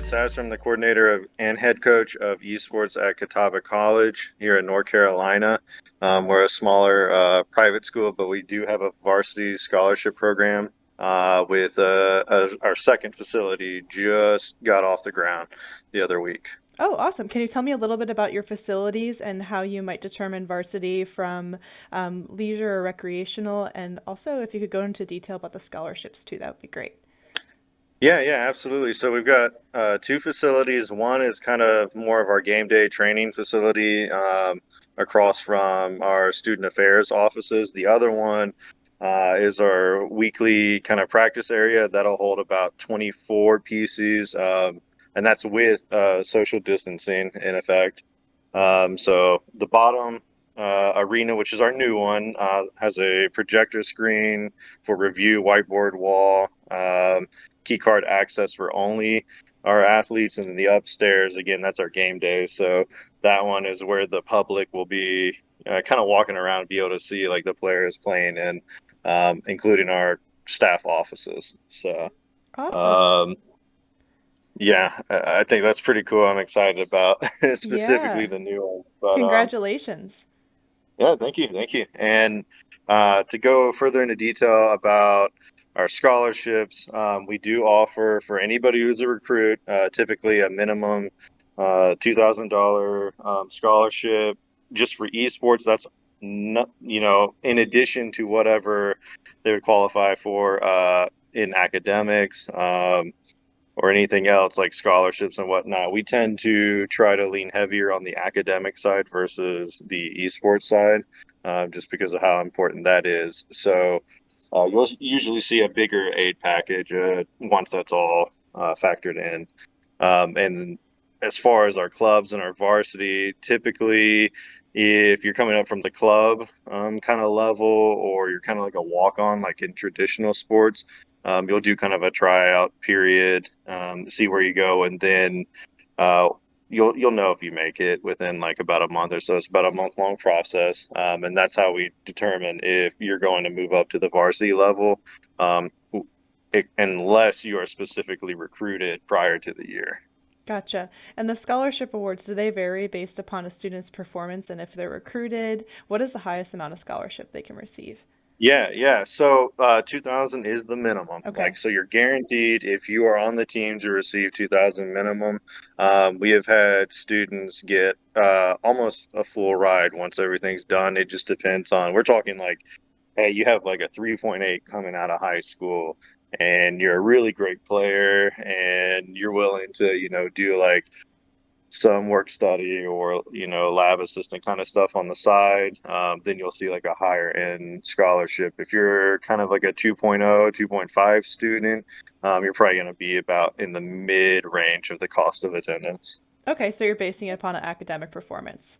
Sasser. I'm the coordinator and head coach of esports at Catawba College here in North Carolina. We're a smaller private school, but we do have a varsity scholarship program with our second facility just got off the ground the other week. Oh, awesome. Can you tell me a little bit about your facilities and how you might determine varsity from leisure or recreational? And also, if you could go into detail about the scholarships too, that would be great. Yeah, absolutely. So we've got two facilities. One is kind of more of our game day training facility across from our student affairs offices. The other one is our weekly kind of practice area that'll hold about 24 PCs, and that's with social distancing in effect. So the bottom arena, which is our new one, has a projector screen for review, whiteboard wall, key card access for only our athletes, and then the upstairs, again, that's our game day. So that one is where the public will be kind of walking around, be able to see like the players playing in, including our staff offices. So Awesome. um, yeah, I think that's pretty cool. I'm excited about specifically Yeah. the new one. But Congratulations. yeah, thank you. And to go further into detail about our scholarships, we do offer for anybody who's a recruit, typically a minimum $2,000 scholarship just for esports. That's not, in addition to whatever they would qualify for in academics. Or anything else like scholarships and whatnot, we tend to try to lean heavier on the academic side versus the esports side, just because of how important that is. So you'll usually see a bigger aid package once that's all factored in. And as far as our clubs and our varsity, typically, if you're coming up from the club kind of level, or you're kind of like a walk on, like in traditional sports, you'll do kind of a tryout period, see where you go, and then uh, you'll know if you make it within like about a month or so. It's about a month long process, and that's how we determine if you're going to move up to the varsity level, um, unless you are specifically recruited prior to the year. Gotcha. And the scholarship awards, do they vary based upon a student's performance and if they're recruited? What is the highest amount of scholarship they can receive? Yeah. So 2000 is the minimum. Okay. Like, so you're guaranteed if you are on the team to receive 2000 minimum. We have had students get almost a full ride once everything's done. It just depends on, we're talking like, hey, you have like a 3.8 coming out of high school, and you're a really great player, and you're willing to, do like some work study or lab assistant kind of stuff on the side, then you'll see like a higher end scholarship. If you're kind of like a 2.0 2.5 student, you're probably going to be about in the mid range of the cost of attendance. Okay, so you're basing it upon an academic performance.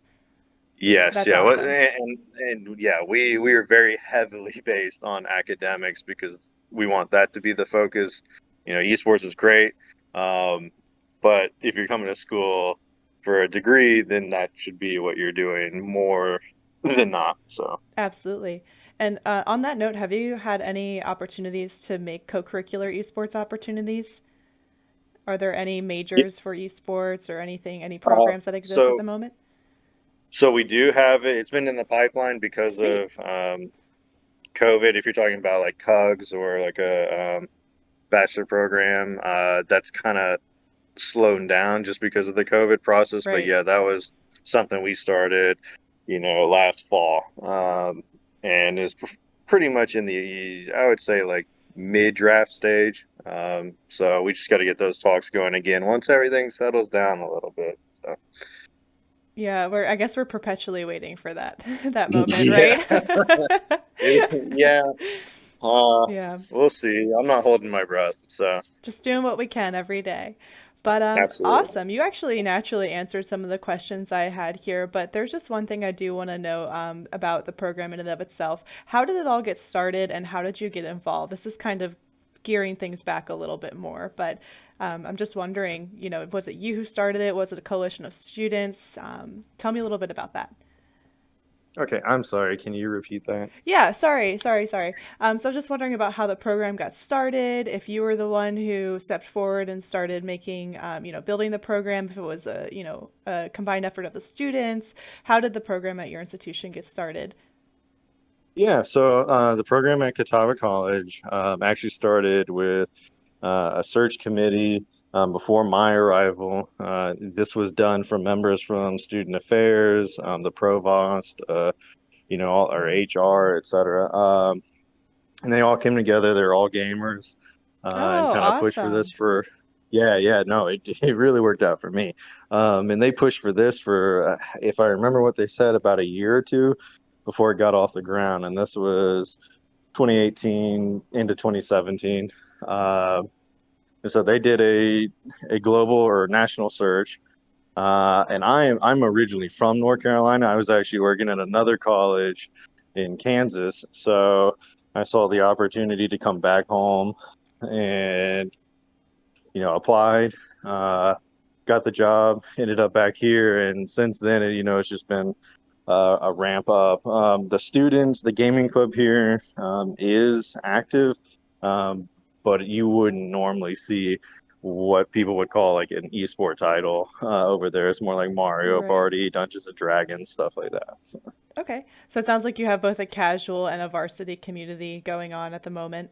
Yes, That's yeah, awesome. and yeah, we are very heavily based on academics because we want that to be the focus. Esports is great, um, but if you're coming to school for a degree, then that should be what you're doing more than not. So. Absolutely. And on that note, have you had any opportunities to make co-curricular esports opportunities? Are there any Yeah. majors for esports or anything, any Uh, programs that exist at so the moment? so we do have it. It's been in the pipeline because Sweet. of COVID. If you're talking about like CUGS or like a bachelor program, that's kind of slowed down just because of the COVID process. But Right. yeah, that was something we started, last fall, and is pretty much in the, I would say, like mid draft stage. So we just got to get those talks going again once everything settles down a little bit. So. Yeah, I guess we're perpetually waiting for that that moment, Yeah, right? yeah. Uh, Yeah. we'll see. I'm not holding my breath. So Just doing what we can every day. But absolutely. awesome. You actually naturally answered some of the questions I had here, but there's just one thing I do want to know about the program in and of itself. How did it all get started and how did you get involved? This is kind of gearing things back a little bit more, but I'm just wondering, was it you who started it? Was it a coalition of students? Tell me a little bit about that. Okay, I'm sorry. Can you repeat that? Yeah, sorry. So I'm just wondering about how the program got started, if you were the one who stepped forward and started making, building the program, if it was a combined effort of the students. How did the program at your institution get started? Yeah, so the program at Catawba College actually started with a search committee before my arrival. This was done from members from student affairs, the provost, all our HR, et cetera. And they all came together. They're all gamers and Oh, kind of pushed for this awesome. for, yeah, no, it really worked out for me. And they pushed for this for, if I remember what they said, about a year or two before it got off the ground. And this was 2018 into 2017. Uh, and so they did a global or national search. And I'm originally from North Carolina. I was actually working at another college in Kansas, so I saw the opportunity to come back home and applied, uh, got the job, ended up back here, and since then, it's just been a ramp up. The gaming club here is active, um, but you wouldn't normally see what people would call like an esport title over there. It's more like Mario Right. Party, Dungeons and Dragons, stuff like that. So, Okay. So it sounds like you have both a casual and a varsity community going on at the moment.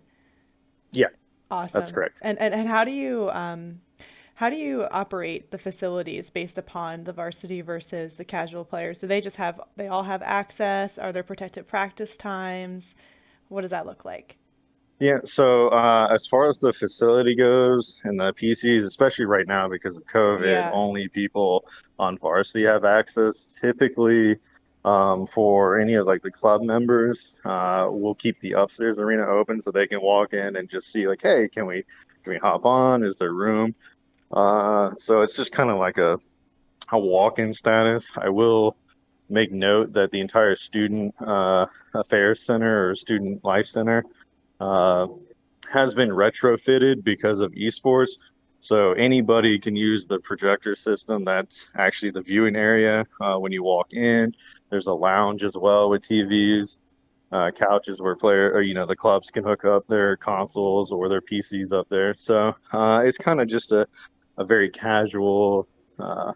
yeah, that's Awesome. correct. And how do you operate the facilities based upon the varsity versus the casual players? Do they all have access? Are there protected practice times? What does that look like? Yeah, so as far as the facility goes and the PCs, especially right now because of COVID, Yeah. only people on varsity have access. Typically, for any of like the club members, we'll keep the upstairs arena open so they can walk in and just see like, hey, can we hop on? Is there room? So it's just kind of like a walk-in status. I will make note that the entire student affairs center or student life center. Uh, has been retrofitted because of esports. So anybody can use the projector system. That's actually the viewing area when you walk in. There's a lounge as well with TVs, couches where the clubs can hook up their consoles or their PCs up there. So it's kind of just a very casual uh,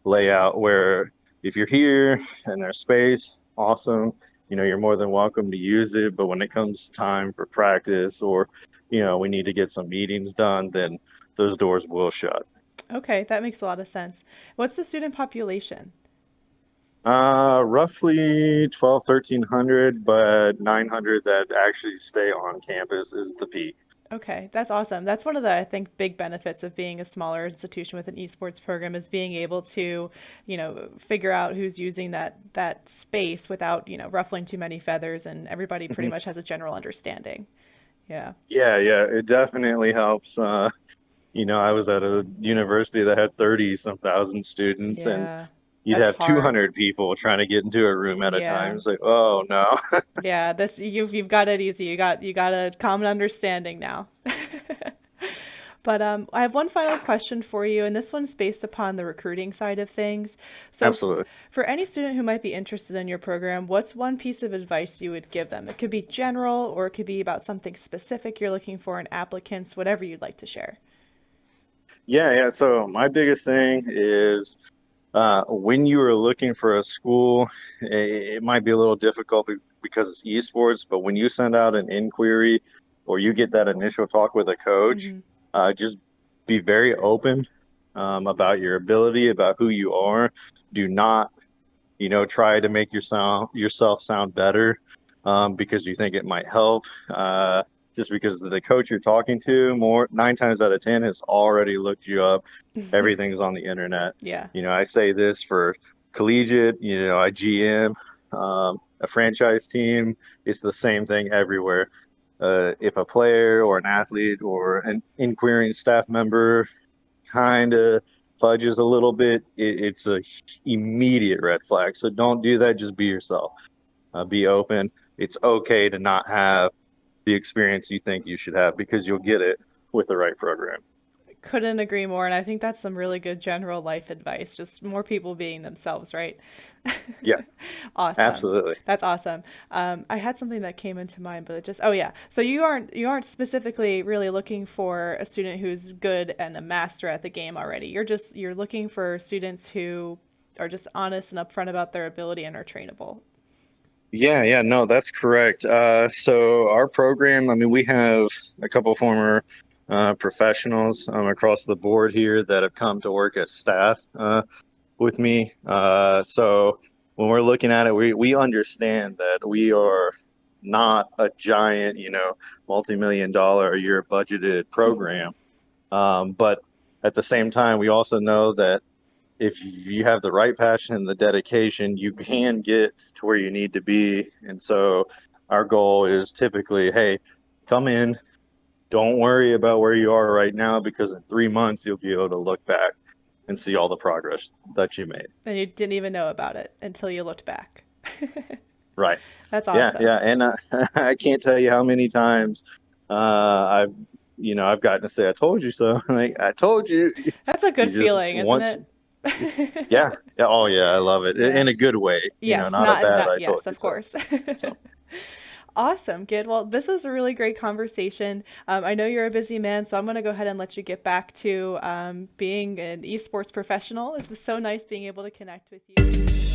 layout where if you're here and there's space, awesome. You're more than welcome to use it. But when it comes time for practice or, we need to get some meetings done, then those doors will shut. Okay, that makes a lot of sense. What's the student population? Roughly 12, 1,300, but 900 that actually stay on campus is the peak. Okay, that's awesome. That's one of the, I think, big benefits of being a smaller institution with an esports program is being able to, figure out who's using that space without, ruffling too many feathers, and everybody pretty much has a general understanding. Yeah. Yeah, it definitely helps. I was at a university that had 30 some thousand students, and Yeah. you'd That's have hard. 200 people trying to get into a room at a time. Yeah. It's like, oh no. Yeah, this you've got it easy. You got a common understanding now. But I have one final question for you, and this one's based upon the recruiting side of things. So, Absolutely. for any student who might be interested in your program, what's one piece of advice you would give them? It could be general, or it could be about something specific you're looking for in applicants, whatever you'd like to share. Yeah. So my biggest thing is when you are looking for a school, it might be a little difficult because it's esports, but when you send out an inquiry or you get that initial talk with a coach, Mm-hmm. just be very open about your ability, about who you are. Do not try to make yourself sound better because you think it might help. Just because the coach you're talking to, more 9 times out of 10 has already looked you up. Everything's on the internet. Yeah. I say this for collegiate. I GM a franchise team. It's the same thing everywhere. If a player or an athlete or an inquiring staff member kind of fudges a little bit, it's a immediate red flag. So don't do that. Just be yourself. Be open. It's okay to not have the experience you think you should have because you'll get it with the right program. Couldn't agree more. And I think that's some really good general life advice. Just more people being themselves, right? Yeah, Awesome. absolutely. That's awesome. I had something that came into mind, but it just, oh yeah. So you aren't specifically really looking for a student who's good and a master at the game already. You're looking for students who are just honest and upfront about their ability and are trainable. Yeah, no, that's correct. So our program, I mean, we have a couple former professionals across the board here that have come to work as staff with me. So when we're looking at it, we understand that we are not a giant, multi-million dollar a year budgeted program. But at the same time, we also know that if you have the right passion and the dedication, you can get to where you need to be. And so our goal is typically, hey, come in, don't worry about where you are right now, because in 3 months you'll be able to look back and see all the progress that you made. And you didn't even know about it until you looked back. Right. That's Yeah, awesome. yeah. And I can't tell you how many times I've, I've gotten to say, I told you so. Like, I told you. That's a good You just feeling, isn't once, it? yeah. Yeah. Oh, yeah. I love it Yeah. in a good way, Yes, not a not in bad, that. I told Yes, you of so. course. So, Awesome, Gidd. Well, this was a really great conversation. I know you're a busy man, so I'm going to go ahead and let you get back to being an esports professional. It was so nice being able to connect with you.